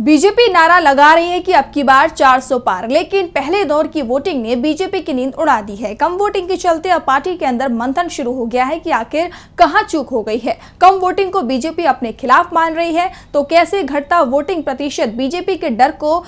BJP नारा लगा रही है कि अब की बार 400 पार, लेकिन पहले दौर की वोटिंग ने बीजेपी की नींद उड़ा दी है। कम वोटिंग के चलते अब पार्टी के अंदर मंथन शुरू हो गया है कि आखिर कहां चूक हो गई है। कम वोटिंग को बीजेपी अपने खिलाफ मान रही है, तो कैसे घटता वोटिंग प्रतिशत बीजेपी के डर को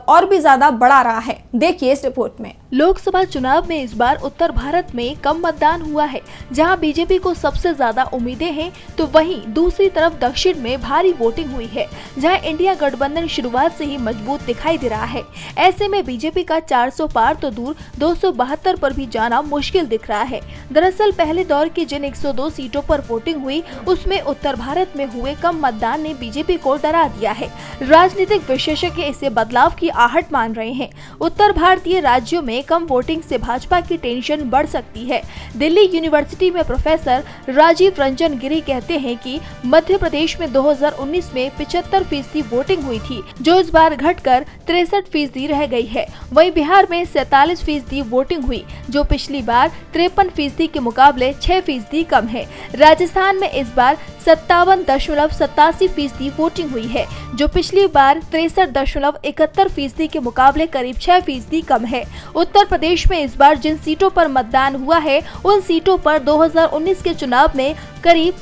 और भी ज्यादा बढ़ा रहा है, देखिए इस रिपोर्ट में। लोकसभा चुनाव में इस बार उत्तर भारत में कम मतदान हुआ है, जहां बीजेपी को सबसे ज्यादा उम्मीदें हैं, तो वहीं दूसरी तरफ दक्षिण में भारी वोटिंग हुई है, जहां इंडिया गठबंधन शुरुआत से ही मजबूत दिखाई दे रहा है। ऐसे में बीजेपी का 400 पार तो दूर 272 पर भी जाना मुश्किल दिख रहा है। दरअसल पहले दौर की जिन 102 सीटों पर वोटिंग हुई, उसमें उत्तर भारत में हुए कम मतदान ने बीजेपी को डरा दिया है। राजनीतिक विशेषज्ञ इसे बदलाव की आहट मान रहे हैं। उत्तर भारतीय राज्यों में कम वोटिंग से भाजपा की टेंशन बढ़ सकती है। दिल्ली यूनिवर्सिटी में प्रोफेसर राजीव रंजन गिरी कहते हैं कि मध्य प्रदेश में 2019 में 75% वोटिंग हुई थी, जो इस बार घटकर 63% रह गई है। वहीं बिहार में 47% वोटिंग हुई, जो पिछली बार 53% के मुकाबले 6% कम है। राजस्थान में इस बार 57.87% वोटिंग हुई है, जो पिछली बार 63.71% के मुकाबले करीब 6% कम है। उत्तर प्रदेश में इस बार जिन सीटों पर मतदान हुआ है, उन सीटों पर 2019 के चुनाव में करीब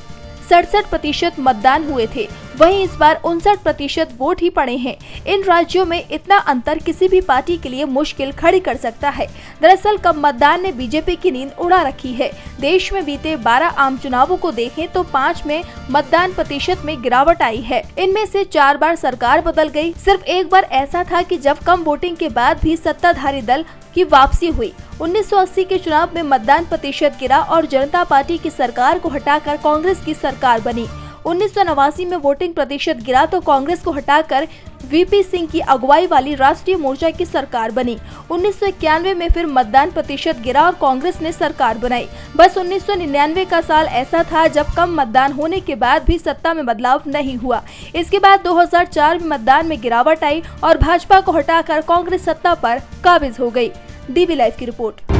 67% मतदान हुए थे, वहीं इस बार 59% वोट ही पड़े हैं। इन राज्यों में इतना अंतर किसी भी पार्टी के लिए मुश्किल खड़ी कर सकता है। दरअसल कम मतदान ने बीजेपी की नींद उड़ा रखी है। देश में बीते 12 आम चुनावों को देखें तो 5 में मतदान प्रतिशत में गिरावट आई है। इनमें से 4 बार सरकार बदल गई। सिर्फ एक बार ऐसा था कि जब कम वोटिंग के बाद भी सत्ताधारी दल की वापसी हुई। 1980 के चुनाव में मतदान प्रतिशत गिरा और जनता पार्टी की सरकार को हटाकर कांग्रेस की सरकार बनी। 1989 में वोटिंग प्रतिशत गिरा तो कांग्रेस को हटाकर वीपी सिंह की अगुवाई वाली राष्ट्रीय मोर्चा की सरकार बनी। 1991 में फिर मतदान प्रतिशत गिरा और कांग्रेस ने सरकार बनाई। बस 1999 का साल ऐसा था जब कम मतदान होने के बाद भी सत्ता में बदलाव नहीं हुआ। इसके बाद 2004 में मतदान में गिरावट आई और भाजपा को हटाकर कांग्रेस सत्ता पर काबिज हो गई। डीबी लाइव की रिपोर्ट।